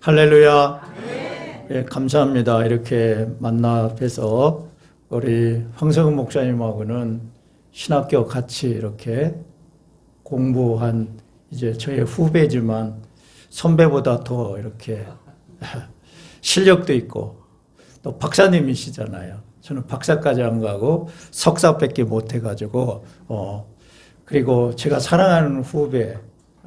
할렐루야. 예, 감사합니다. 이렇게 만나 뵈서 우리 황성은 목사님하고는 신학교 같이 이렇게 공부한 이제 저의 후배지만 선배보다 더 이렇게 실력도 있고 또 박사님이시잖아요. 저는 박사까지 안 가고 석사밖에 못 해가지고 그리고 제가 사랑하는 후배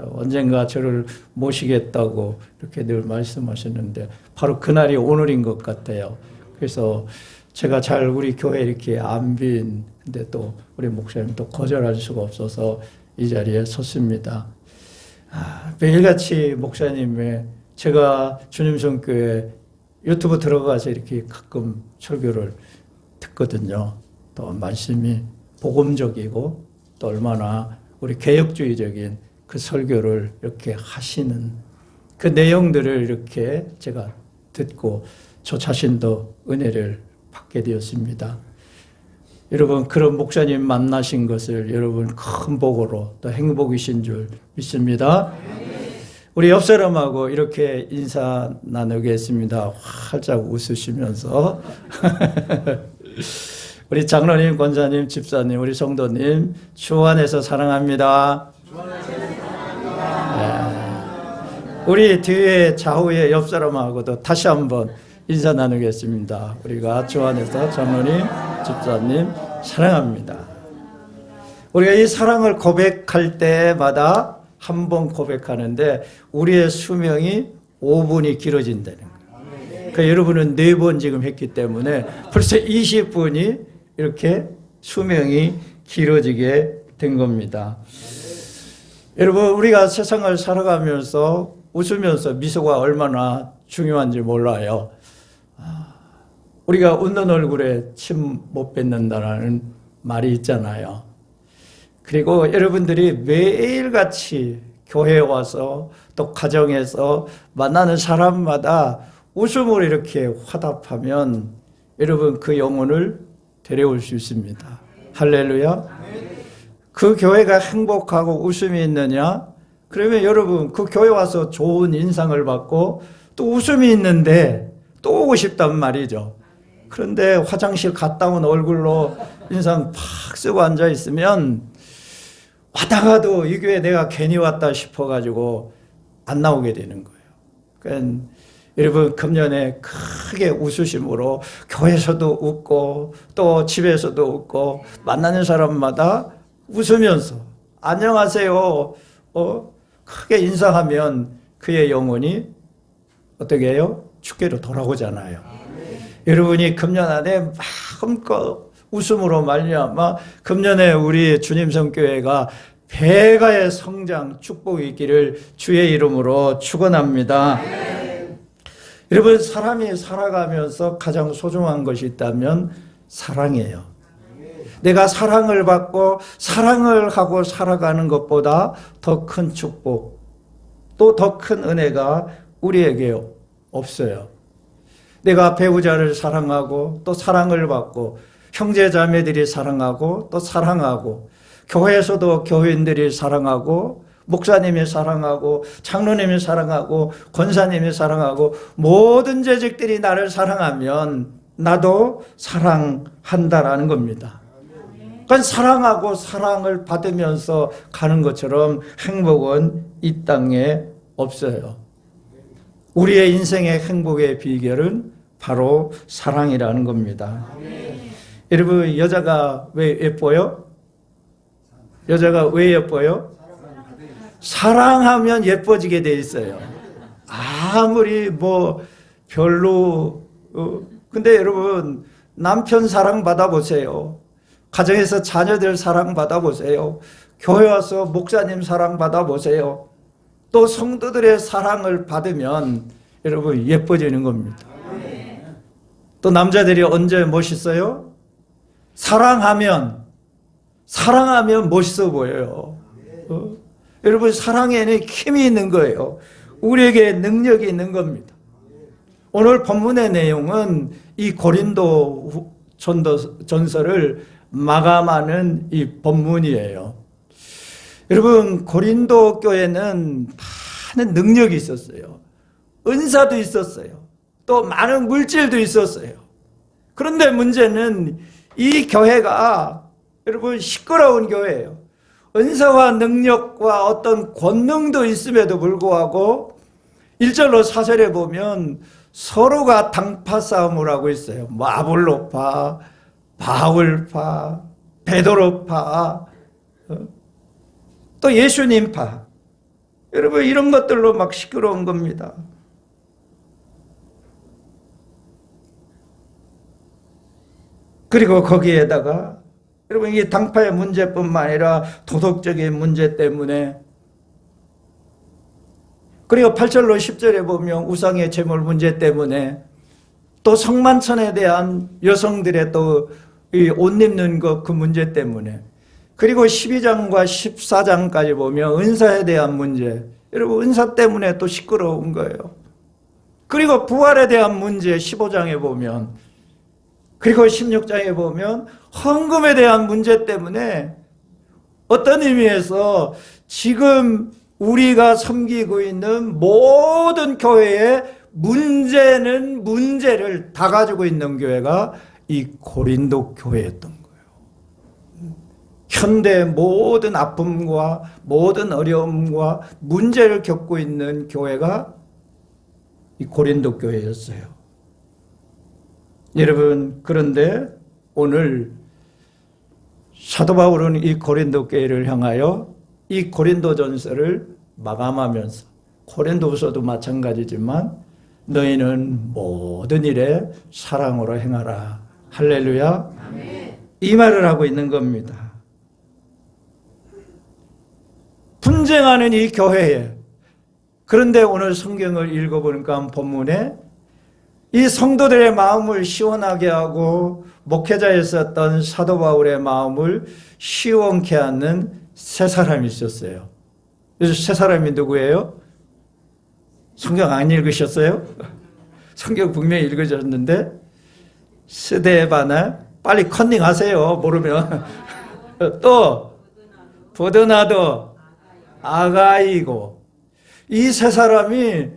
언젠가 저를 모시겠다고 이렇게 늘 말씀하셨는데 바로 그날이 오늘인 것 같아요. 그래서 제가 잘 우리 교회 이렇게 안 빈 근데 또 우리 목사님 또 거절할 수가 없어서 이 자리에 섰습니다. 매일같이 목사님의 제가 주님성교회 유튜브 들어가서 이렇게 가끔 설교를 듣거든요. 또 말씀이 복음적이고 또 얼마나 우리 개혁주의적인 그 설교를 이렇게 하시는 그 내용들을 이렇게 제가 듣고 저 자신도 은혜를 받게 되었습니다. 여러분 그런 목사님 만나신 것을 여러분 큰 복으로 또 행복이신 줄 믿습니다. 우리 옆 사람하고 이렇게 인사 나누겠습니다. 활짝 웃으시면서 우리 장로님, 권사님, 집사님, 우리 성도님 주 안에서 사랑합니다. 우리 뒤에 좌우에 옆 사람하고도 다시 한번 인사 나누겠습니다. 우리가 주 안에서 장로님, 집사님 사랑합니다. 우리가 이 사랑을 고백할 때마다 한 번 고백하는데 우리의 수명이 5분이 길어진다는 거예요. 그러니까 여러분은 4번 지금 했기 때문에 벌써 20분이 이렇게 수명이 길어지게 된 겁니다. 여러분 우리가 세상을 살아가면서 웃으면서 미소가 얼마나 중요한지 몰라요. 우리가 웃는 얼굴에 침 못 뱉는다는 말이 있잖아요. 그리고 여러분들이 매일같이 교회에 와서 또 가정에서 만나는 사람마다 웃음으로 이렇게 화답하면 여러분 그 영혼을 데려올 수 있습니다. 할렐루야. 그 교회가 행복하고 웃음이 있느냐? 그러면 여러분 그 교회 와서 좋은 인상을 받고 또 웃음이 있는데 또 오고 싶단 말이죠. 그런데 화장실 갔다 온 얼굴로 인상 팍 쓰고 앉아 있으면 왔다가도 이 교회 내가 괜히 왔다 싶어가지고 안 나오게 되는 거예요. 그러니까 여러분 금년에 크게 웃으심으로 교회에서도 웃고 또 집에서도 웃고 만나는 사람마다 웃으면서 안녕하세요 크게 인사하면 그의 영혼이 어떻게 해요? 주께로 돌아오잖아요. 여러분이 금년 안에 마음껏 웃음으로 말미암아 금년에 우리 주님 성교회가 배가의 성장 축복이 있기를 주의 이름으로 축원합니다. 여러분 사람이 살아가면서 가장 소중한 것이 있다면 사랑이에요. 내가 사랑을 받고 사랑을 하고 살아가는 것보다 더 큰 축복 또 더 큰 은혜가 우리에게 없어요. 내가 배우자를 사랑하고 또 사랑을 받고 형제 자매들이 사랑하고 또 사랑하고 교회에서도 교인들이 사랑하고 목사님이 사랑하고 장로님이 사랑하고 권사님이 사랑하고 모든 재직들이 나를 사랑하면 나도 사랑한다라는 겁니다. 그러니까 사랑하고 사랑을 받으면서 가는 것처럼 행복은 이 땅에 없어요. 우리의 인생의 행복의 비결은 바로 사랑이라는 겁니다. 여러분 여자가 왜 예뻐요? 여자가 왜 예뻐요? 사랑하면 예뻐지게 돼 있어요. 아무리 별로 근데 여러분 남편 사랑 받아보세요. 가정에서 자녀들 사랑 받아보세요. 교회 와서 목사님 사랑 받아보세요. 또 성도들의 사랑을 받으면 여러분 예뻐지는 겁니다. 또 남자들이 언제 멋있어요? 사랑하면 멋있어 보여요. 여러분 사랑에는 힘이 있는 거예요. 우리에게 능력이 있는 겁니다. 오늘 본문의 내용은 이 고린도 전서를 마감하는 이 본문이에요. 여러분 고린도 교회는 많은 능력이 있었어요. 은사도 있었어요. 또 많은 물질도 있었어요. 그런데 문제는 이 교회가 여러분 시끄러운 교회예요. 은사와 능력과 어떤 권능도 있음에도 불구하고 1절로 4절에 보면 서로가 당파 싸움을 하고 있어요. 뭐 아볼로파, 바울파, 베드로파, 또 예수님파. 여러분 이런 것들로 막 시끄러운 겁니다. 그리고 거기에다가 여러분 이게 당파의 문제뿐만 아니라 도덕적인 문제 때문에, 그리고 8절로 10절에 보면 우상의 제물 문제 때문에, 또 성만찬에 대한 여성들의 또 이 옷 입는 것 그 문제 때문에, 그리고 12장과 14장까지 보면 은사에 대한 문제, 여러분 은사 때문에 또 시끄러운 거예요. 그리고 부활에 대한 문제 15장에 보면, 그리고 16장에 보면 헌금에 대한 문제 때문에 어떤 의미에서 지금 우리가 섬기고 있는 모든 교회의 문제는 문제를 다 가지고 있는 교회가 이 고린도 교회였던 거예요. 현대 모든 아픔과 모든 어려움과 문제를 겪고 있는 교회가 이 고린도 교회였어요. 여러분, 그런데 오늘 사도 바울은 이 고린도 교회를 향하여 이 고린도전서를 마감하면서, 고린도후서도 마찬가지지만 너희는 모든 일에 사랑으로 행하라. 할렐루야. 아멘. 이 말을 하고 있는 겁니다. 분쟁하는 이 교회에, 그런데 오늘 성경을 읽어보니까 본문에 이 성도들의 마음을 시원하게 하고 목회자였었던 사도 바울의 마음을 시원케 하는 세 사람이 있었어요. 그래서 세 사람이 누구예요? 성경 안 읽으셨어요? 성경 분명히 읽으셨는데, 스데바나, 빨리 컨닝하세요. 모르면. 또 보드나도, 아가이고, 이 세 사람이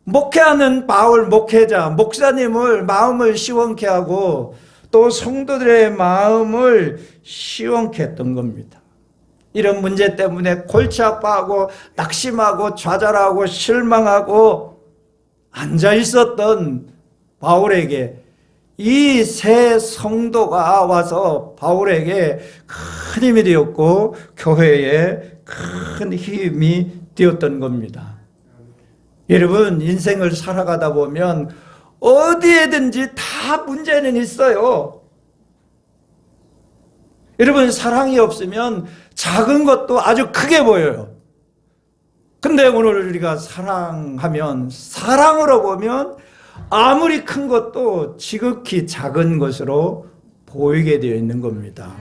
목회하는 바울 목회자, 목사님을 마음을 시원케 하고 또 성도들의 마음을 시원케 했던 겁니다. 이런 문제 때문에 골치 아파하고 낙심하고 좌절하고 실망하고 앉아 있었던 바울에게 이 세 성도가 와서 바울에게 큰 힘이 되었고 교회에 큰 힘이 되었던 겁니다. 여러분, 인생을 살아가다 보면 어디에든지 다 문제는 있어요. 여러분, 사랑이 없으면 작은 것도 아주 크게 보여요. 근데 오늘 우리가 사랑하면, 사랑으로 보면 아무리 큰 것도 지극히 작은 것으로 보이게 되어 있는 겁니다.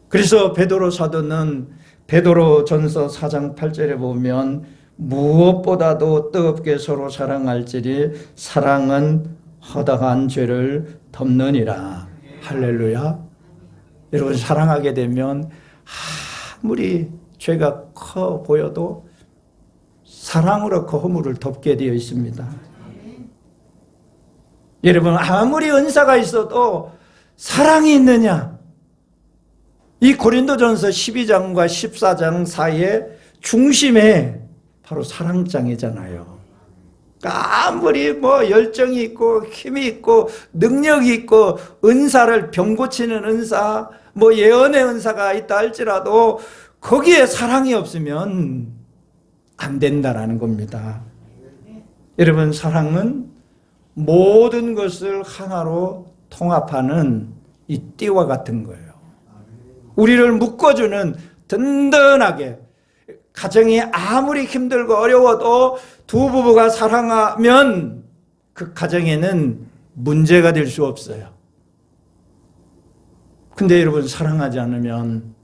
그래서 베드로 사도는 베드로전서 4장 8절에 보면 무엇보다도 뜨겁게 서로 사랑할지니 사랑은 허다한 죄를 덮느니라. 할렐루야. 여러분, 사랑하게 되면 아무리 죄가 커 보여도 사랑으로 그 허물을 덮게 되어 있습니다. 여러분, 아무리 은사가 있어도 사랑이 있느냐? 이 고린도전서 12장과 14장 사이에 중심에 바로 사랑장이잖아요. 그러니까 아무리 뭐 열정이 있고 힘이 있고 능력이 있고 은사를, 병 고치는 은사, 뭐 예언의 은사가 있다 할지라도 거기에 사랑이 없으면 안 된다라는 겁니다. 여러분, 사랑은 모든 것을 하나로 통합하는 이 띠와 같은 거예요. 우리를 묶어주는, 든든하게, 가정이 아무리 힘들고 어려워도 두 부부가 사랑하면 그 가정에는 문제가 될 수 없어요. 근데 여러분, 사랑하지 않으면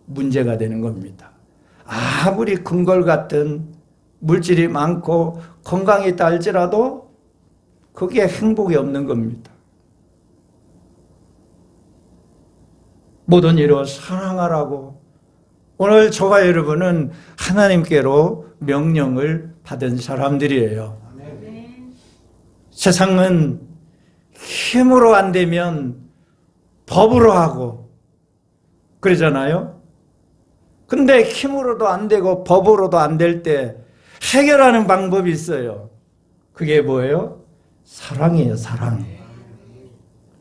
문제가 되는 겁니다. 아무리 궁궐 같은 물질이 많고 건강이 있다 할지라도 거기에 행복이 없는 겁니다. 모든 일을 사랑하라고 오늘 저와 여러분은 하나님께로 명령을 받은 사람들이에요. 세상은 힘으로 안 되면 법으로 하고 그러잖아요. 근데 힘으로도 안 되고 법으로도 안 될 때 해결하는 방법이 있어요. 그게 뭐예요? 사랑이에요, 사랑.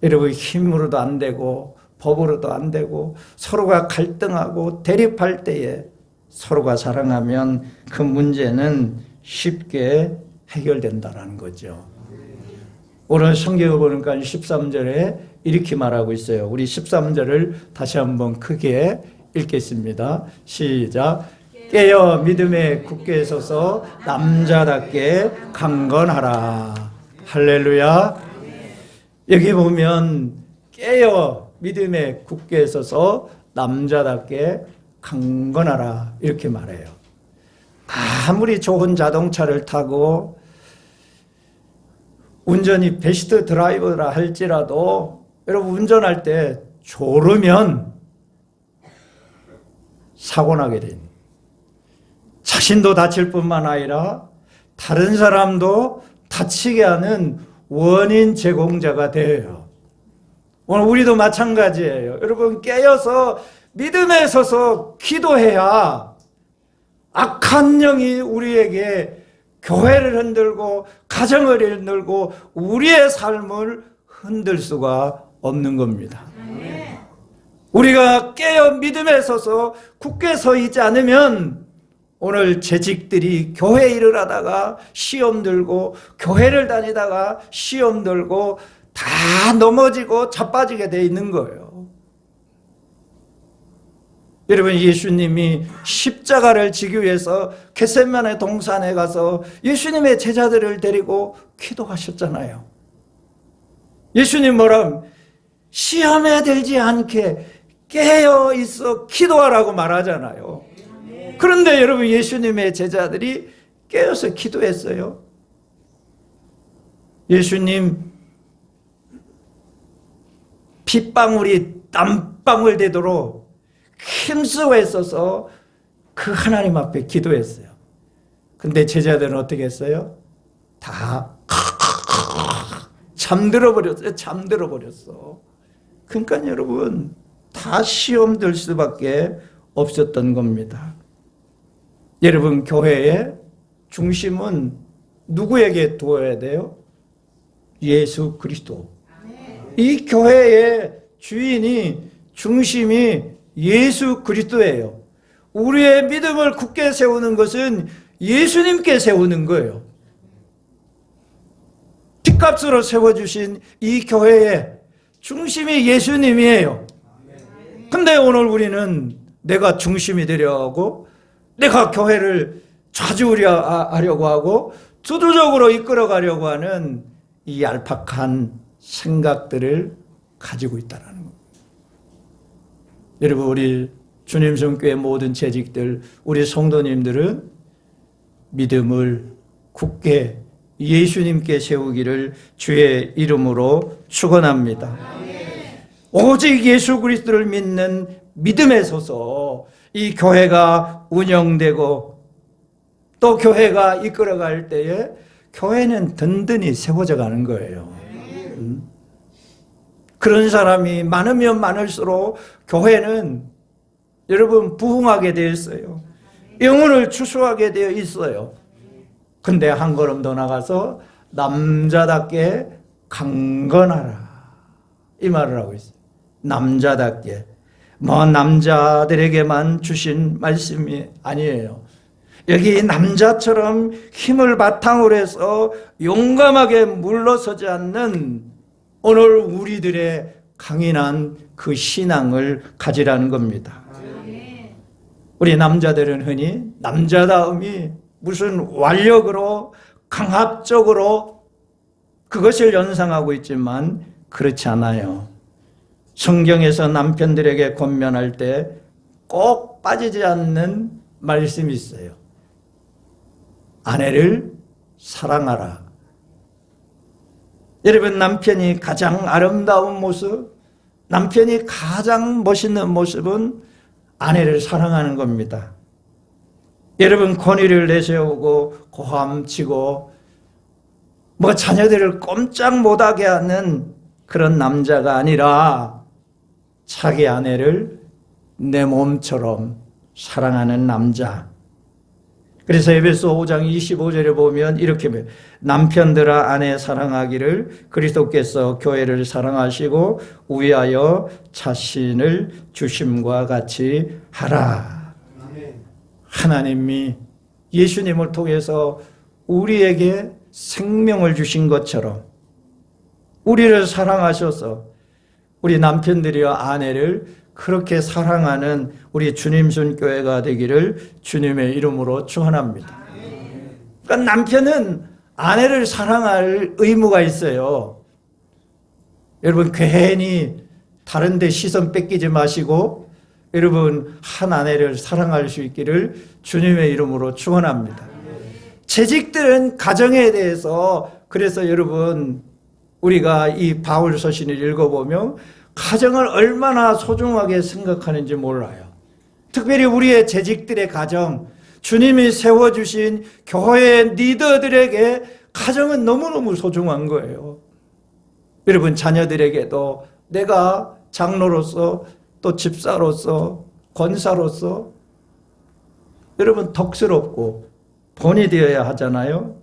여러분, 힘으로도 안 되고 법으로도 안 되고 서로가 갈등하고 대립할 때에 서로가 사랑하면 그 문제는 쉽게 해결된다는 거죠. 오늘 성경을 보니까 13절에 이렇게 말하고 있어요. 우리 13절을 다시 한번 크게 읽겠습니다. 시작. 깨어 믿음에 굳게 서서 남자답게 강건하라. 할렐루야. 여기 보면 깨어 믿음에 굳게 서서 남자답게 강건하라 이렇게 말해요. 아무리 좋은 자동차를 타고 운전이 베스트 드라이버라 할지라도 여러분 운전할 때 졸으면 사고 나게 됩니다. 자신도 다칠 뿐만 아니라 다른 사람도 다치게 하는 원인 제공자가 돼요. 오늘 우리도 마찬가지예요. 여러분 깨어서 믿음에 서서 기도해야 악한 영이 우리에게 교회를 흔들고 가정을 흔들고 우리의 삶을 흔들 수가 없는 겁니다. 우리가 깨어 믿음에 서서 굳게 서 있지 않으면 오늘 재직들이 교회 일을 하다가 시험 들고 교회를 다니다가 시험 들고 다 넘어지고 자빠지게 돼 있는 거예요. 여러분, 예수님이 십자가를 지기 위해서 겟세마네 동산에 가서 예수님의 제자들을 데리고 기도하셨잖아요. 예수님 뭐라 시험에 들지 않게 깨어 있어 기도하라고 말하잖아요. 그런데 여러분, 예수님의 제자들이 깨어서 기도했어요. 예수님 핏방울이 땀방울 되도록 힘쓰고 있어서 그 하나님 앞에 기도했어요. 근데 제자들은 어떻게 했어요? 다 잠들어 버렸어요. 잠들어 버렸어. 그러니까 여러분, 다 시험 들 수밖에 없었던 겁니다. 여러분, 교회의 중심은 누구에게 두어야 돼요? 예수 그리스도. 이 교회의 주인이, 중심이 예수 그리스도예요. 우리의 믿음을 굳게 세우는 것은 예수님께 세우는 거예요. 핏값으로 세워주신 이 교회의 중심이 예수님이에요. 근데 오늘 우리는 내가 중심이 되려 하고 내가 교회를 좌지우지하려고 하고 주도적으로 이끌어가려고 하는 이 얄팍한 생각들을 가지고 있다는 겁니다. 여러분, 우리 주님 성교회 모든 재직들, 우리 성도님들은 믿음을 굳게 예수님께 세우기를 주의 이름으로 축원합니다. 오직 예수 그리스도를 믿는 믿음에 서서 이 교회가 운영되고 또 교회가 이끌어갈 때에 교회는 든든히 세워져 가는 거예요. 그런 사람이 많으면 많을수록 교회는 여러분 부흥하게 되어 있어요. 영혼을 추수하게 되어 있어요. 근데 한 걸음 더 나가서 남자답게 강건하라 이 말을 하고 있어요. 남자답게. 뭐 남자들에게만 주신 말씀이 아니에요. 여기 남자처럼 힘을 바탕으로 해서 용감하게 물러서지 않는 오늘 우리들의 강인한 그 신앙을 가지라는 겁니다. 우리 남자들은 흔히 남자다움이 무슨 완력으로 강압적으로 그것을 연상하고 있지만 그렇지 않아요. 성경에서 남편들에게 권면할 때 꼭 빠지지 않는 말씀이 있어요. 아내를 사랑하라. 여러분, 남편이 가장 아름다운 모습, 남편이 가장 멋있는 모습은 아내를 사랑하는 겁니다. 여러분, 권위를 내세우고 고함치고 자녀들을 꼼짝 못하게 하는 그런 남자가 아니라 자기 아내를 내 몸처럼 사랑하는 남자. 그래서 에베소 5장 25절에 보면 이렇게 남편들아 아내 사랑하기를 그리스도께서 교회를 사랑하시고 위하여 자신을 주심과 같이 하라. 하나님이 예수님을 통해서 우리에게 생명을 주신 것처럼 우리를 사랑하셔서 우리 남편들이와 아내를 그렇게 사랑하는 우리 주님 순교회가 되기를 주님의 이름으로 축원합니다. 그러니까 남편은 아내를 사랑할 의무가 있어요. 여러분, 괜히 다른 데 시선 뺏기지 마시고 여러분, 한 아내를 사랑할 수 있기를 주님의 이름으로 축원합니다. 재직들은 가정에 대해서, 그래서 여러분, 우리가 이 바울 서신을 읽어보면 가정을 얼마나 소중하게 생각하는지 몰라요. 특별히 우리의 재직들의 가정, 주님이 세워주신 교회의 리더들에게 가정은 너무너무 소중한 거예요. 여러분, 자녀들에게도 내가 장로로서 또 집사로서 권사로서 여러분 덕스럽고 본이 되어야 하잖아요.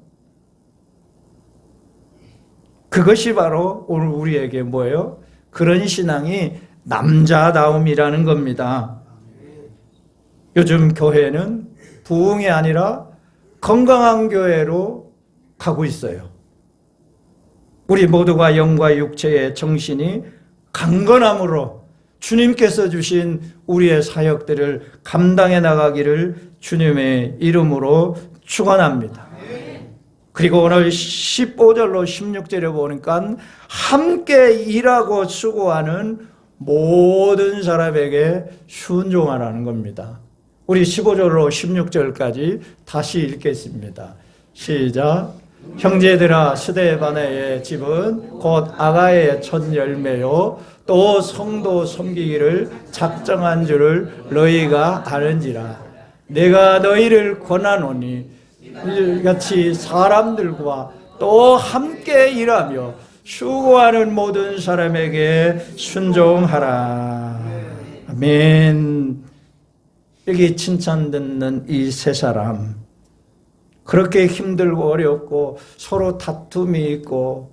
그것이 바로 오늘 우리에게 뭐예요? 그런 신앙이 남자다움이라는 겁니다. 요즘 교회는 부흥이 아니라 건강한 교회로 가고 있어요. 우리 모두가 영과 육체의 정신이 강건함으로 주님께서 주신 우리의 사역들을 감당해 나가기를 주님의 이름으로 축원합니다. 그리고 오늘 15절로 16절에 보니까 함께 일하고 수고하는 모든 사람에게 순종하라는 겁니다. 우리 15절로 16절까지 다시 읽겠습니다. 시작. 형제들아, 스데바나의 집은 곧 아가의 첫 열매요 또 성도 섬기기를 작정한 줄을 너희가 아는지라. 내가 너희를 권하노니 같이 사람들과 또 함께 일하며 수고하는 모든 사람에게 순종하라. 아멘. 여기 칭찬 듣는 이 세 사람, 그렇게 힘들고 어렵고 서로 다툼이 있고,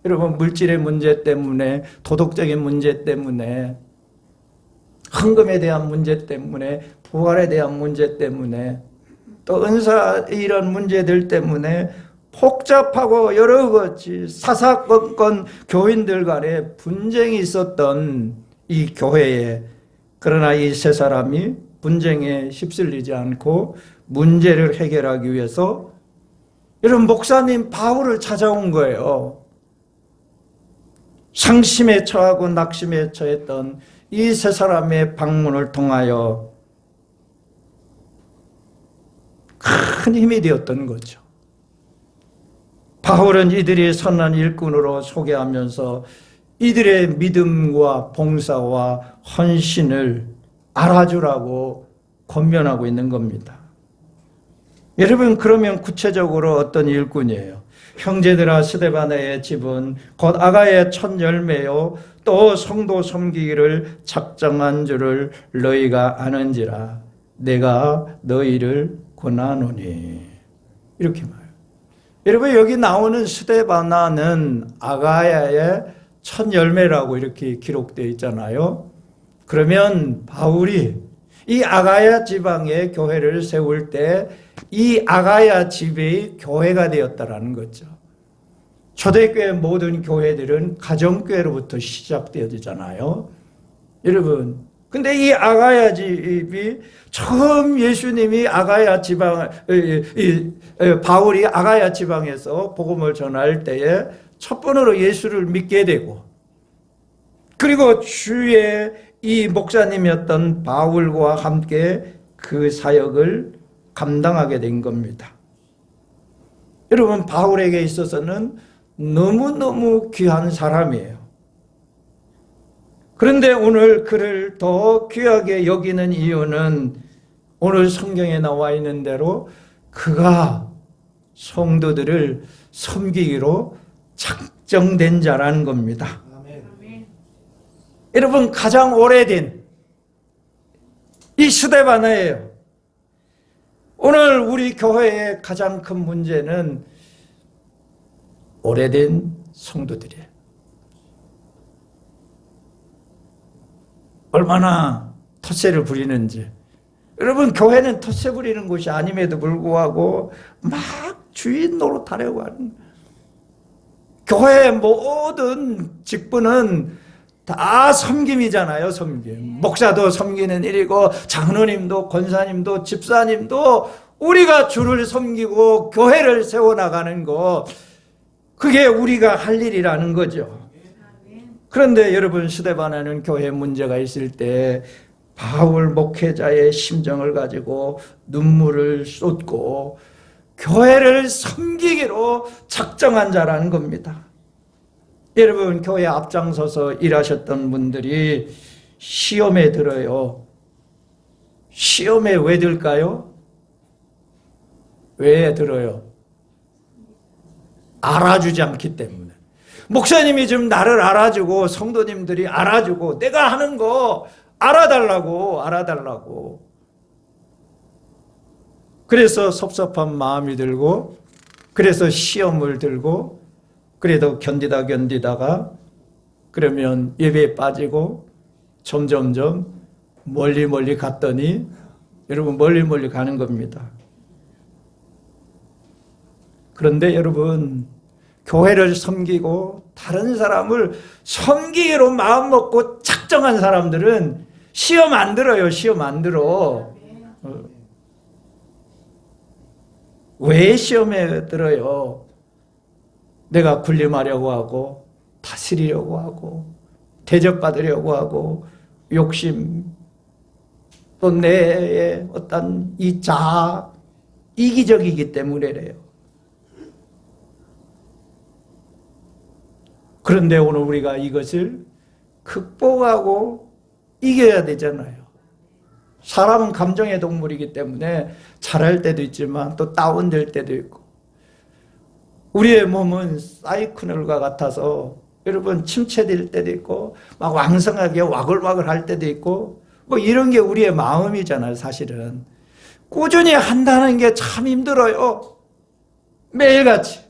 여러분 물질의 문제 때문에, 도덕적인 문제 때문에, 헌금에 대한 문제 때문에, 부활에 대한 문제 때문에, 또 은사 이런 문제들 때문에 복잡하고 여러 가지 사사건건 교인들 간에 분쟁이 있었던 이 교회에, 그러나 이 세 사람이 분쟁에 휩쓸리지 않고 문제를 해결하기 위해서 여러분 목사님 바울을 찾아온 거예요. 상심에 처하고 낙심에 처했던 이 세 사람의 방문을 통하여 큰 힘이 되었던 거죠. 바울은 이들이 선한 일꾼으로 소개하면서 이들의 믿음과 봉사와 헌신을 알아주라고 권면하고 있는 겁니다. 여러분, 그러면 구체적으로 어떤 일꾼이에요? 형제들아, 스데바나의 집은 곧 아가의 첫 열매요 또 성도 섬기기를 작정한 줄을 너희가 아는지라. 내가 너희를 권하노니. 이렇게 말해요. 여러분, 여기 나오는 스데바나는 아가야의 첫 열매라고 이렇게 기록되어 있잖아요. 그러면 바울이 이 아가야 지방에 교회를 세울 때 이 아가야 집이 교회가 되었다라는 거죠. 초대교회 모든 교회들은 가정교회로부터 시작되어지잖아요. 여러분, 근데 이 아가야 집이 처음 예수님이 아가야 지방, 바울이 아가야 지방에서 복음을 전할 때에 첫 번으로 예수를 믿게 되고, 그리고 주의 이 목사님이었던 바울과 함께 그 사역을 감당하게 된 겁니다. 여러분, 바울에게 있어서는 너무너무 귀한 사람이에요. 그런데 오늘 그를 더 귀하게 여기는 이유는 오늘 성경에 나와 있는 대로 그가 성도들을 섬기기로 작정된 자라는 겁니다. 여러분, 가장 오래된 이 스데반이에요. 오늘 우리 교회의 가장 큰 문제는 오래된 성도들이에요. 얼마나 텃세를 부리는지. 여러분, 교회는 텃세 부리는 곳이 아님에도 불구하고 막 주인 노릇하려고 하는, 교회의 모든 직분은 다 섬김이잖아요. 섬김. 목사도 섬기는 일이고, 장로님도 권사님도 집사님도 우리가 주를 섬기고 교회를 세워나가는 거, 그게 우리가 할 일이라는 거죠. 그런데 여러분, 스데반에는 교회 문제가 있을 때 바울 목회자의 심정을 가지고 눈물을 쏟고 교회를 섬기기로 작정한 자라는 겁니다. 여러분, 교회 앞장서서 일하셨던 분들이 시험에 들어요. 시험에 왜 들까요? 왜 들어요? 알아주지 않기 때문에. 목사님이 좀 나를 알아주고 성도님들이 알아주고 내가 하는 거 알아달라고. 그래서 섭섭한 마음이 들고, 그래서 시험을 들고, 그래도 견디다가 그러면 예배에 빠지고 점점점 멀리 갔더니, 여러분, 멀리 가는 겁니다. 그런데 여러분, 교회를 섬기고 다른 사람을 섬기기로 마음먹고 작정한 사람들은 시험 안 들어요. 시험 안 들어. 왜 시험에 들어요? 내가 군림하려고 하고, 다스리려고 하고, 대접받으려고 하고, 욕심, 또 내의 어떤 이 자아, 이기적이기 때문에래요. 그런데 오늘 우리가 이것을 극복하고 이겨야 되잖아요. 사람은 감정의 동물이기 때문에 잘할 때도 있지만 또 다운될 때도 있고, 우리의 몸은 사이클과 같아서 여러분 침체될 때도 있고 막 왕성하게 와글와글 할 때도 있고, 뭐 이런 게 우리의 마음이잖아요. 사실은 꾸준히 한다는 게 참 힘들어요. 매일같이.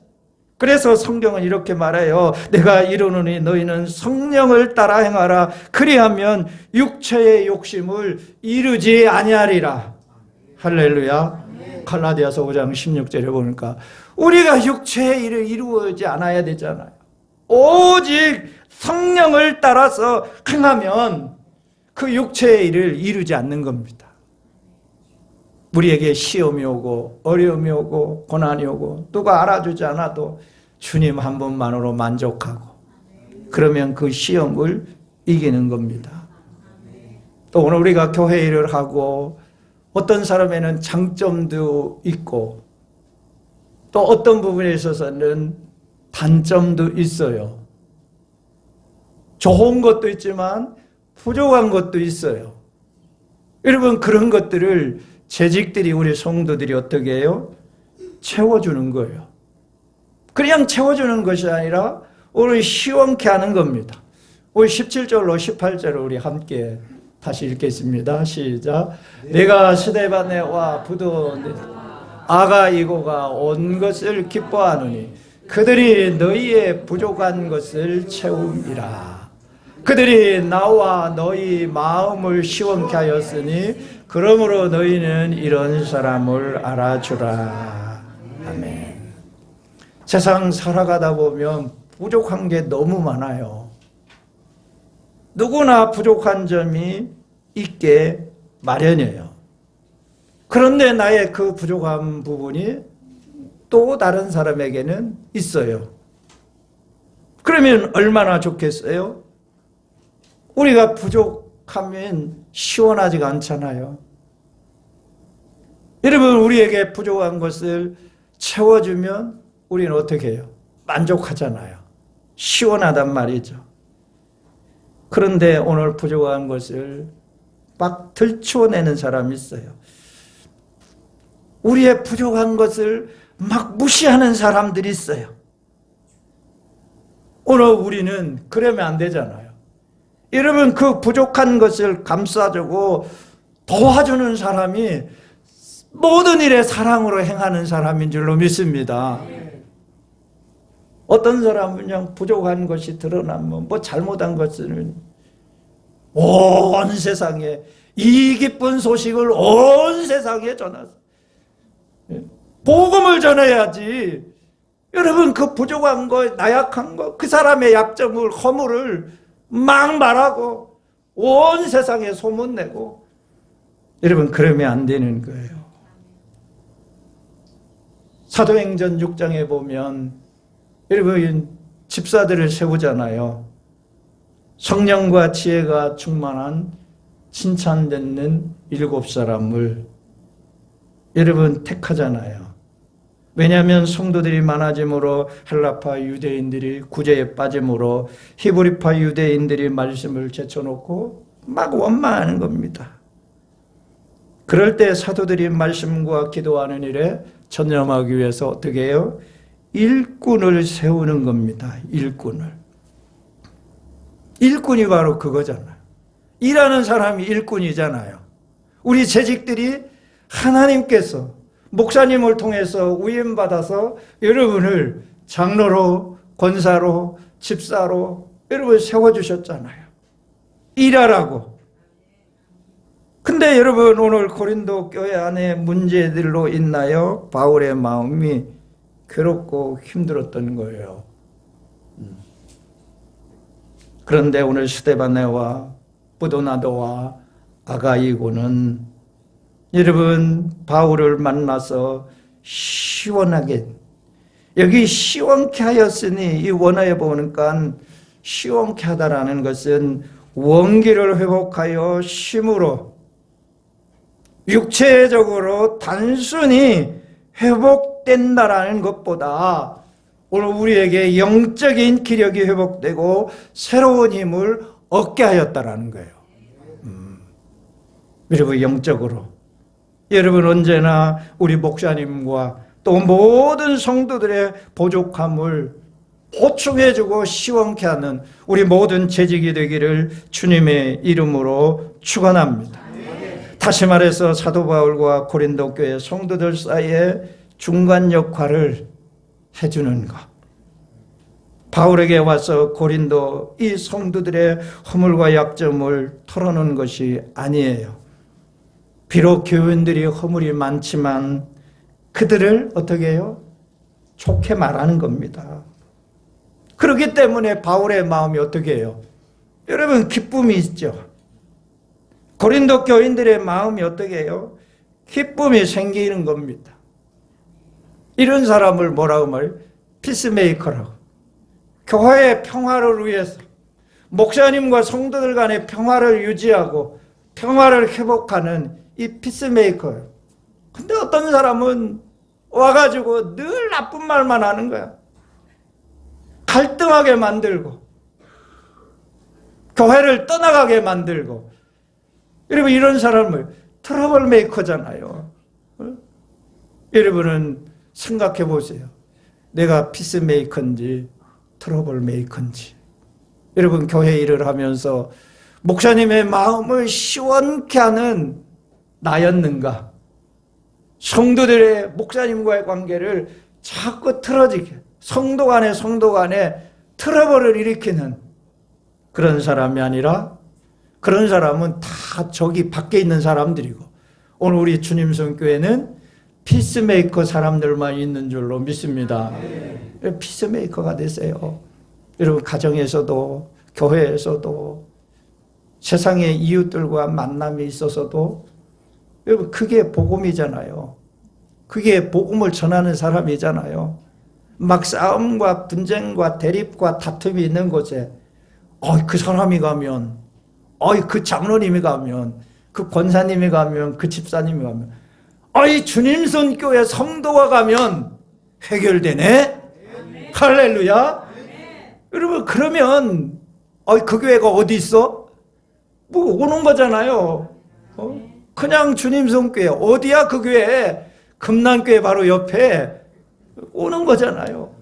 그래서 성경은 이렇게 말해요. 내가 이르노니 너희는 성령을 따라 행하라. 그리하면 육체의 욕심을 이루지 아니하리라. 할렐루야. 갈라디아서 5장 16절에 보니까 우리가 육체의 일을 이루지 않아야 되잖아요. 오직 성령을 따라서 행하면 그 육체의 일을 이루지 않는 겁니다. 우리에게 시험이 오고 어려움이 오고 고난이 오고 누가 알아주지 않아도 주님 한 분만으로 만족하고, 그러면 그 시험을 이기는 겁니다. 또 오늘 우리가 교회 일을 하고 어떤 사람에는 장점도 있고 또 어떤 부분에 있어서는 단점도 있어요. 좋은 것도 있지만 부족한 것도 있어요. 여러분, 그런 것들을 재직들이, 우리 성도들이 어떻게 해요? 채워주는 거예요. 그냥 채워주는 것이 아니라 오늘 시원케 하는 겁니다. 우리 17절로 18절을 우리 함께 다시 읽겠습니다. 시작. 내가 스데반에와 부도네 아가이고가 온 것을 기뻐하노니 그들이 너희의 부족한 것을 채움이라. 그들이 나와 너희 마음을 시원케 하였으니 그러므로 너희는 이런 사람을 알아주라. 아멘. 세상 살아가다 보면 부족한 게 너무 많아요. 누구나 부족한 점이 있게 마련이에요. 그런데 나의 그 부족한 부분이 또 다른 사람에게는 있어요. 그러면 얼마나 좋겠어요? 우리가 부족하면 시원하지가 않잖아요. 여러분, 우리에게 부족한 것을 채워주면 우리는 어떻게 해요? 만족하잖아요. 시원하단 말이죠. 그런데 오늘 부족한 것을 막 들추어내는 사람이 있어요. 우리의 부족한 것을 막 무시하는 사람들이 있어요. 오늘 우리는 그러면 안 되잖아요. 여러분, 그 부족한 것을 감싸주고 도와주는 사람이 모든 일에 사랑으로 행하는 사람인 줄로 믿습니다. 어떤 사람은 그냥 부족한 것이 드러나면 뭐 잘못한 것은 온 세상에, 이 기쁜 소식을 온 세상에 전하서 복음을 전해야지. 여러분, 그 부족한 거, 나약한 거, 그 사람의 약점을, 허물을 막 말하고 온 세상에 소문내고, 여러분, 그러면 안 되는 거예요. 사도행전 6장에 보면 여러분, 집사들을 세우잖아요. 성령과 지혜가 충만한 칭찬받는 7사람을 여러분 택하잖아요. 왜냐하면 성도들이 많아짐으로 헬라파 유대인들이 구제에 빠짐으로 히브리파 유대인들이 말씀을 제쳐놓고 막 원망하는 겁니다. 그럴 때 사도들이 말씀과 기도하는 일에 전념하기 위해서 어떻게 해요? 일꾼을 세우는 겁니다. 일꾼이 바로 그거잖아요. 일하는 사람이 일꾼이잖아요. 우리 재직들이 하나님께서 목사님을 통해서 위임받아서 여러분을 장로로, 권사로, 집사로 여러분 세워주셨잖아요. 일하라고. 근데 여러분, 오늘 고린도 교회 안에 문제들로 인하여 바울의 마음이 괴롭고 힘들었던 거예요. 그런데 오늘 스데바네와 브도나도와 아가이고는 여러분 바울을 만나서 시원하게, 여기 시원케 하였으니 이 원어에 보니까 시원케 하다라는 것은 원기를 회복하여 심으로 육체적으로 단순히 회복된다라는 것보다 오늘 우리에게 영적인 기력이 회복되고 새로운 힘을 얻게 하였다라는 거예요. 여러분, 영적으로 여러분 언제나 우리 목사님과 또 모든 성도들의 부족함을 보충해주고 시원케 하는 우리 모든 재직이 되기를 주님의 이름으로 축원합니다. 다시 말해서 사도 바울과 고린도 교회 성도들 사이에 중간 역할을 해주는 것. 바울에게 와서 고린도 이 성도들의 허물과 약점을 털어놓은 것이 아니에요. 비록 교인들이 허물이 많지만 그들을 어떻게 해요? 좋게 말하는 겁니다. 그렇기 때문에 바울의 마음이 어떻게 해요? 여러분, 기쁨이 있죠. 고린도 교인들의 마음이 어떻게 해요? 기쁨이 생기는 겁니다. 이런 사람을 뭐라고 말해요? 피스메이커라고. 교회의 평화를 위해서 목사님과 성도들 간의 평화를 유지하고 평화를 회복하는 이 피스메이커예요. 근데 어떤 사람은 와가지고 늘 나쁜 말만 하는 거야. 갈등하게 만들고 교회를 떠나가게 만들고. 여러분, 이런 사람을 트러블 메이커잖아요. 여러분은 생각해 보세요. 내가 피스메이커인지 트러블 메이커인지. 여러분, 교회 일을 하면서 목사님의 마음을 시원케 하는 나였는가? 성도들의 목사님과의 관계를 자꾸 틀어지게, 성도 간에 트러블을 일으키는 그런 사람이 아니라, 그런 사람은 다 저기 밖에 있는 사람들이고, 오늘 우리 주님 성교회는 피스메이커 사람들만 있는 줄로 믿습니다. 피스메이커가 되세요. 여러분, 가정에서도 교회에서도 세상의 이웃들과 만남이 있어서도 여러분, 그게 복음이잖아요. 그게 복음을 전하는 사람이잖아요. 막 싸움과 분쟁과 대립과 다툼이 있는 곳에 그 사람이 가면, 그 장로님이 가면, 그 권사님이 가면, 그 집사님이 가면, 주님 선교회 성도가 가면 해결되네? 할렐루야? 여러분, 그러면 그 교회가 어디 있어? 뭐 오는 거잖아요. 그냥 주님 손교회 어디야 그 교회? 금난교회 바로 옆에 오는 거잖아요.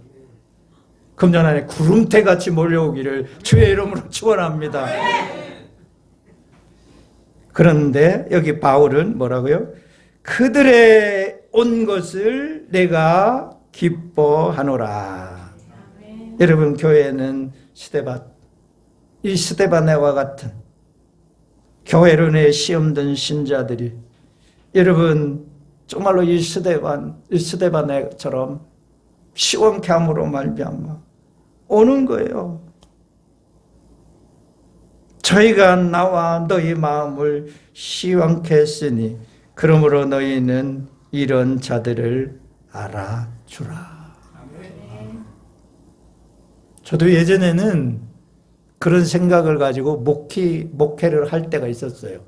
금년 안에 구름대같이 몰려오기를 주의 이름으로 축원합니다. 그런데 여기 바울은 뭐라고요? 그들의 온 것을 내가 기뻐하노라. 여러분, 교회는 이 스데반네와 같은 교회로 내 시험 든 신자들이, 여러분 정말로 이 스데반네처럼 시원케 함으로 말미암아 오는 거예요. 저희가 나와 너희 마음을 시원케 했으니 그러므로 너희는 이런 자들을 알아주라. 저도 예전에는 그런 생각을 가지고 목회를 할 때가 있었어요.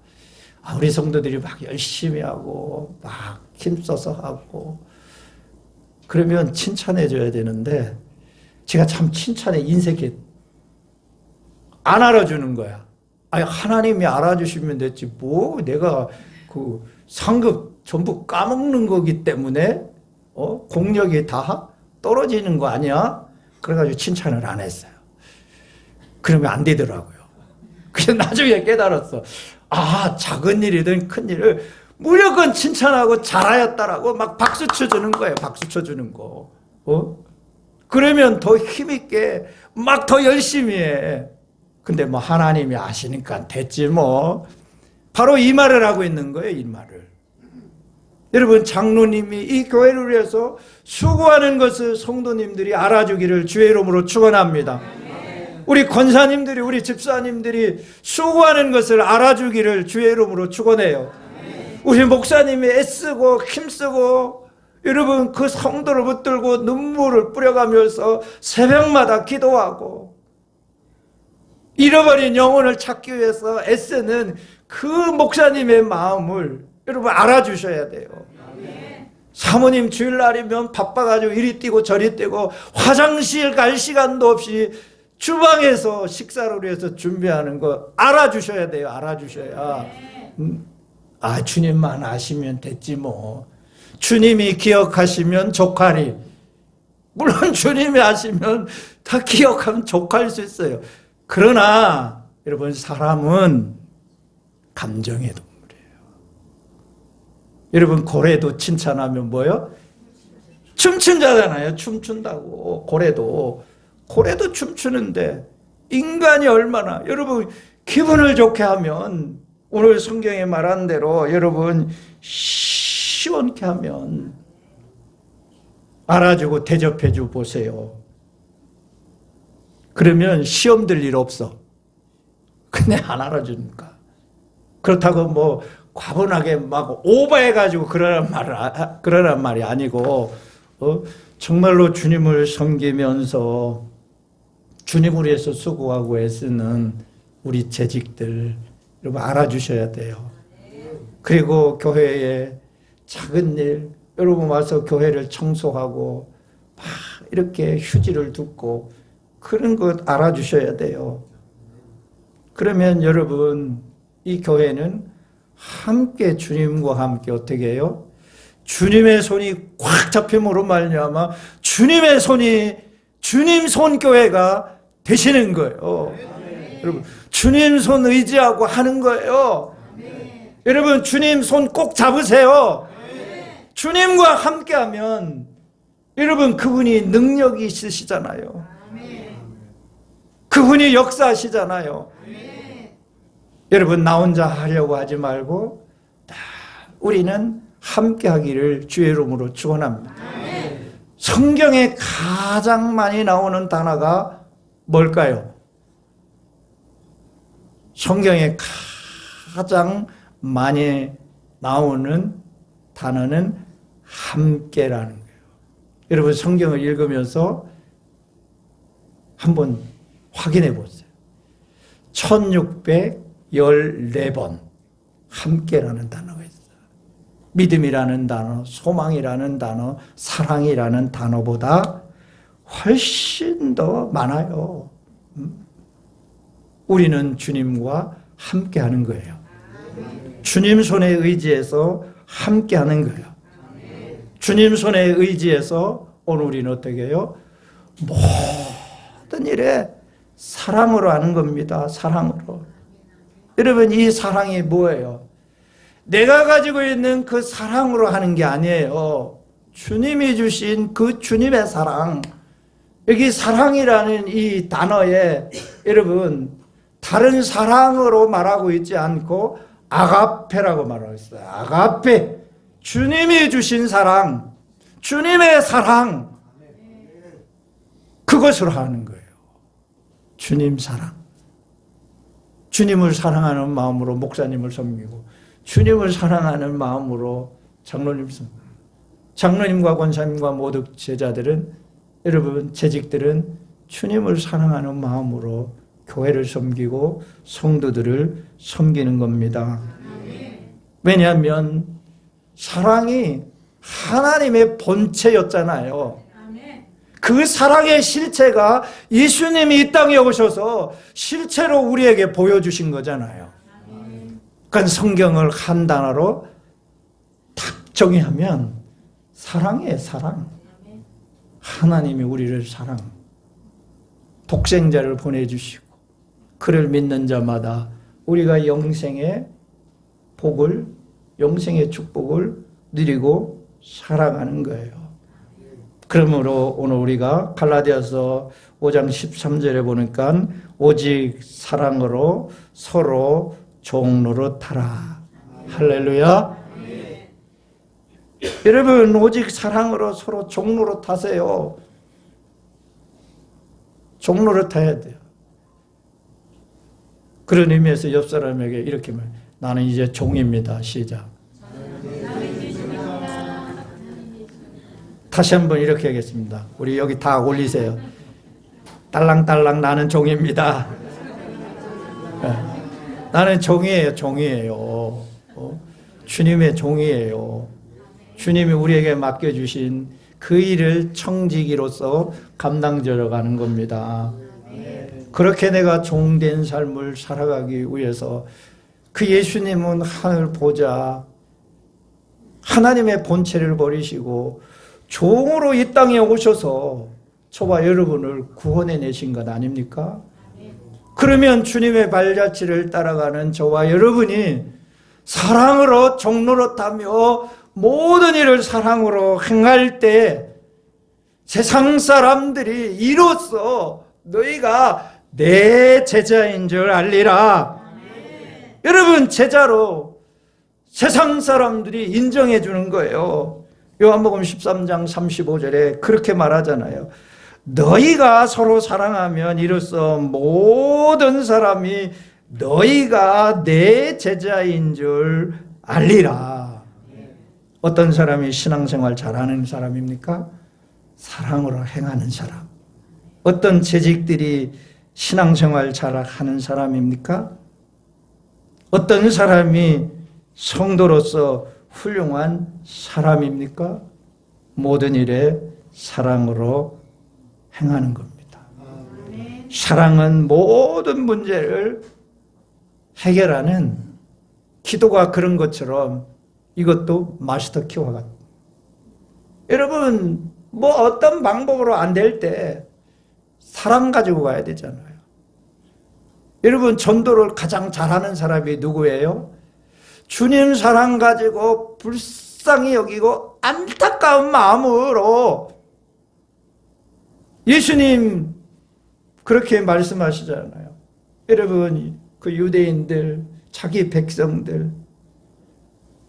우리 성도들이 막 열심히 하고 막 힘써서 하고 그러면 칭찬해 줘야 되는데, 제가 참 칭찬에 인색해 안 알아주는 거야. 하나님이 알아주시면 됐지 뭐 내가 그 상급 전부 까먹는 거기 때문에 공력이 다 떨어지는 거 아니야? 그래가지고 칭찬을 안 했어요. 그러면 안 되더라고요. 그래서 나중에 깨달았어. 작은 일이든 큰 일을 무조건 칭찬하고 잘하였다라고 막 박수 쳐주는 거예요. 박수 쳐주는 거. 그러면 더 힘있게 막 더 열심히 해. 근데 뭐 하나님이 아시니까 됐지 뭐. 바로 이 말을 하고 있는 거예요. 이 말을. 여러분, 장로님이 이 교회를 위해서 수고하는 것을 성도님들이 알아주기를 주의 이름으로 축원합니다. 우리 권사님들이, 우리 집사님들이 수고하는 것을 알아주기를 주의 이름으로 축원해요. 우리 목사님이 애쓰고 힘쓰고 여러분 그 성도를 붙들고 눈물을 뿌려가면서 새벽마다 기도하고 잃어버린 영혼을 찾기 위해서 애쓰는 그 목사님의 마음을 여러분 알아주셔야 돼요. 사모님 주일날이면 바빠가지고 이리 뛰고 저리 뛰고 화장실 갈 시간도 없이 주방에서 식사를 위해서 준비하는 거 알아주셔야 돼요. 알아주셔야. 주님만 아시면 됐지 뭐. 주님이 기억하시면 족하리. 물론 주님이 아시면 다 기억하면 족할 수 있어요. 그러나 여러분, 사람은 감정의 동물이에요. 여러분, 고래도 칭찬하면 뭐요? 춤춘다잖아요. 춤춘다고. 고래도 춤추는데 인간이 얼마나, 여러분 기분을 좋게 하면, 오늘 성경에 말한 대로 여러분 시원케 하면 알아주고 대접해주고 보세요. 그러면 시험 들 일 없어. 근데 안 알아주니까. 그렇다고 뭐 과분하게 막 오버해가지고 그러란 말이 아니고, 정말로 주님을 섬기면서 주님을 위해서 수고하고 애쓰는 우리 재직들 여러분 알아주셔야 돼요. 그리고 교회에 작은 일, 여러분 와서 교회를 청소하고 막 이렇게 휴지를 줍고 그런 것 알아주셔야 돼요. 그러면 여러분, 이 교회는 함께 주님과 함께 어떻게 해요? 주님의 손이 꽉 잡힘으로 말미암아 주님의 손이 주님 손교회가 되시는 거예요. 여러분, 주님 손 의지하고 하는 거예요. 여러분, 주님 손 꼭 잡으세요. 주님과 함께하면 여러분, 그분이 능력이 있으시잖아요. 그분이 역사하시잖아요. 여러분, 나 혼자 하려고 하지 말고 우리는 함께하기를 주의 이름으로 축원합니다. 성경에 가장 많이 나오는 단어가 뭘까요? 성경에 가장 많이 나오는 단어는 함께라는 거예요. 여러분, 성경을 읽으면서 한번 확인해 보세요. 1614번 함께라는 단어가 있어요. 믿음이라는 단어, 소망이라는 단어, 사랑이라는 단어보다 훨씬 더 많아요. 우리는 주님과 함께 하는 거예요. 주님 손에 의지해서 함께 하는 거예요. 주님 손에 의지해서 오늘 우리는 어떻게 해요? 모든 일에 사랑으로 하는 겁니다. 사랑으로. 여러분, 이 사랑이 뭐예요? 내가 가지고 있는 그 사랑으로 하는 게 아니에요. 주님이 주신 그 주님의 사랑. 여기 사랑이라는 이 단어에 여러분 다른 사랑으로 말하고 있지 않고 아가페라고 말하고 있어요. 아가페. 주님이 주신 사랑, 주님의 사랑, 그것으로 하는 거예요. 주님 사랑. 주님을 사랑하는 마음으로 목사님을 섬기고, 주님을 사랑하는 마음으로 장로님 섬기고, 장로님과 권사님과 모든 제자들은, 여러분 재직들은 주님을 사랑하는 마음으로 교회를 섬기고 성도들을 섬기는 겁니다. 왜냐하면 사랑이 하나님의 본체였잖아요. 그 사랑의 실체가 예수님이 이 땅에 오셔서 실체로 우리에게 보여주신 거잖아요. 그러니까 성경을 한 단어로 딱 정의하면 사랑이에요. 사랑. 하나님이 우리를 사랑, 독생자를 보내주시고 그를 믿는 자마다 우리가 영생의 복을, 영생의 축복을 누리고 살아가는 거예요. 그러므로 오늘 우리가 갈라디아서 5장 13절에 보니까 오직 사랑으로 서로 종노릇하라. 할렐루야. 여러분, 오직 사랑으로 서로 종노릇하세요. 종노릇해야 돼요. 그런 의미에서 옆 사람에게 이렇게 말, 나는 이제 종입니다. 시작. 다시 한번 이렇게 하겠습니다. 우리 여기 다 올리세요. 딸랑딸랑 나는 종입니다. 나는 종이에요. 종이에요. 주님의 종이에요. 주님이 우리에게 맡겨주신 그 일을 청지기로서 감당져 가는 겁니다. 그렇게 내가 종된 삶을 살아가기 위해서 그 예수님은 하늘 보좌 하나님의 본체를 버리시고 종으로 이 땅에 오셔서 저와 여러분을 구원해 내신 것 아닙니까? 그러면 주님의 발자취를 따라가는 저와 여러분이 사랑으로 종노릇하며 모든 일을 사랑으로 행할 때 세상 사람들이 이로써 너희가 내 제자인 줄 알리라. 여러분, 제자로 세상 사람들이 인정해 주는 거예요. 요한복음 13장 35절에 그렇게 말하잖아요. 너희가 서로 사랑하면 이로써 모든 사람이 너희가 내 제자인 줄 알리라. 어떤 사람이 신앙생활 잘하는 사람입니까? 사랑으로 행하는 사람. 어떤 재직들이 신앙생활 잘하는 사람입니까? 어떤 사람이 성도로서 훌륭한 사람입니까? 모든 일에 사랑으로 행하는 겁니다. 사랑은 모든 문제를 해결하는, 기도가 그런 것처럼 이것도 마스터 키와 같아요. 여러분, 뭐 어떤 방법으로 안 될 때 사랑 가지고 가야 되잖아요. 여러분, 전도를 가장 잘하는 사람이 누구예요? 주님 사랑 가지고 불쌍히 여기고 안타까운 마음으로 예수님 그렇게 말씀하시잖아요. 여러분, 그 유대인들, 자기 백성들,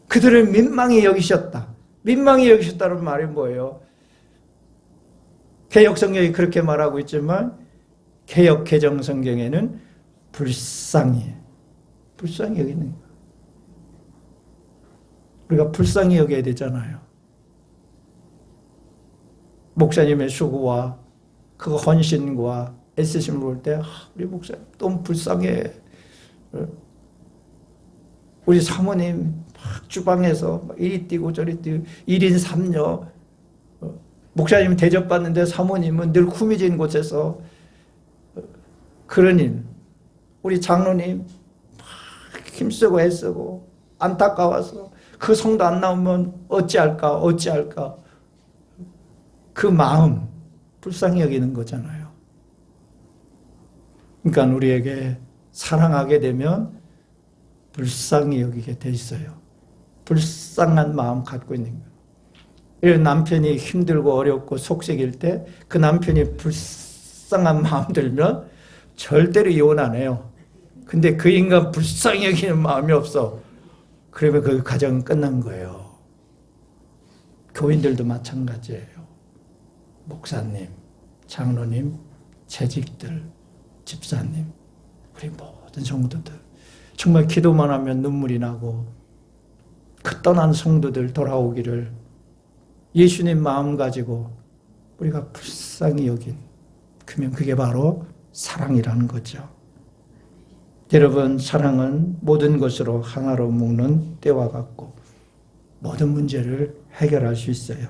그들을 민망히 여기셨다. 민망히 여기셨다는 말이 뭐예요? 개역 성경이 그렇게 말하고 있지만 개역 개정 성경에는 불쌍히 여기는 거예요. 우리가 불쌍히 여겨야 되잖아요. 목사님의 수고와 그 헌신과 애쓰심을 볼 때 우리 목사님 너무 불쌍해. 우리 사모님 막 주방에서 이리 뛰고 저리 뛰고 1인 3녀 목사님 대접받는데 사모님은 늘 후미진 곳에서 그런 일. 우리 장로님 막 힘쓰고 애쓰고 안타까워서 그 성도 안 나오면 어찌할까 그 마음 불쌍히 여기는 거잖아요. 그러니까 우리에게 사랑하게 되면 불쌍히 여기게 돼 있어요. 불쌍한 마음 갖고 있는 거예요. 남편이 힘들고 어렵고 속색일 때 그 남편이 불쌍한 마음 들면 절대로 이혼 안 해요. 근데 그 인간 불쌍히 여기는 마음이 없어. 그러면 그 가정은 끝난 거예요. 교인들도 마찬가지예요. 목사님, 장로님, 재직들, 집사님, 우리 모든 성도들 정말 기도만 하면 눈물이 나고 그 떠난 성도들 돌아오기를 예수님 마음 가지고 우리가 불쌍히 여긴, 그러면 그게 바로 사랑이라는 거죠. 여러분, 사랑은 모든 것으로 하나로 묶는 때와 같고 모든 문제를 해결할 수 있어요.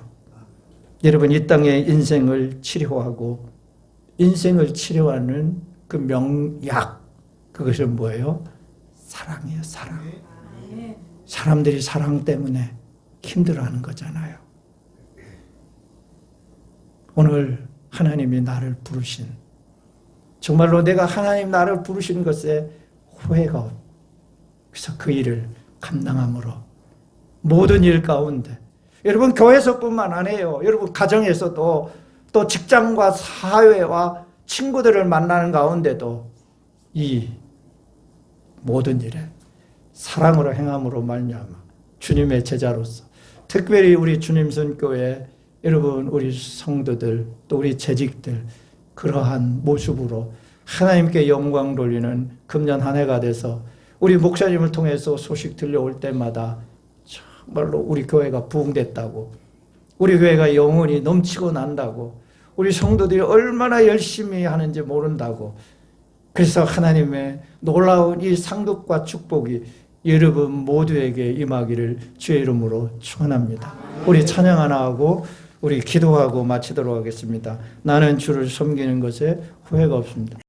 여러분, 이 땅의 인생을 치료하고 인생을 치료하는 그 명약, 그것은 뭐예요? 사랑이에요. 사랑. 사람들이 사랑 때문에 힘들어하는 거잖아요. 오늘 하나님이 나를 부르신, 정말로 내가 하나님 나를 부르신 것에 후회가 없고, 그래서 그 일을 감당함으로 모든 일 가운데, 여러분 교회에서뿐만 아니에요. 여러분 가정에서도, 또 직장과 사회와 친구들을 만나는 가운데도 이 모든 일에 사랑으로 행함으로 말미암아 주님의 제자로서, 특별히 우리 주님 선교회 여러분, 우리 성도들, 또 우리 재직들, 그러한 모습으로 하나님께 영광 돌리는 금년 한 해가 돼서 우리 목사님을 통해서 소식 들려올 때마다 정말로 우리 교회가 부흥됐다고, 우리 교회가 영혼이 넘치고 난다고, 우리 성도들이 얼마나 열심히 하는지 모른다고, 그래서 하나님의 놀라운 이 상급과 축복이 여러분 모두에게 임하기를 주의 이름으로 축원합니다. 우리 찬양 하나 하고 우리 기도하고 마치도록 하겠습니다. 나는 주를 섬기는 것에 후회가 없습니다.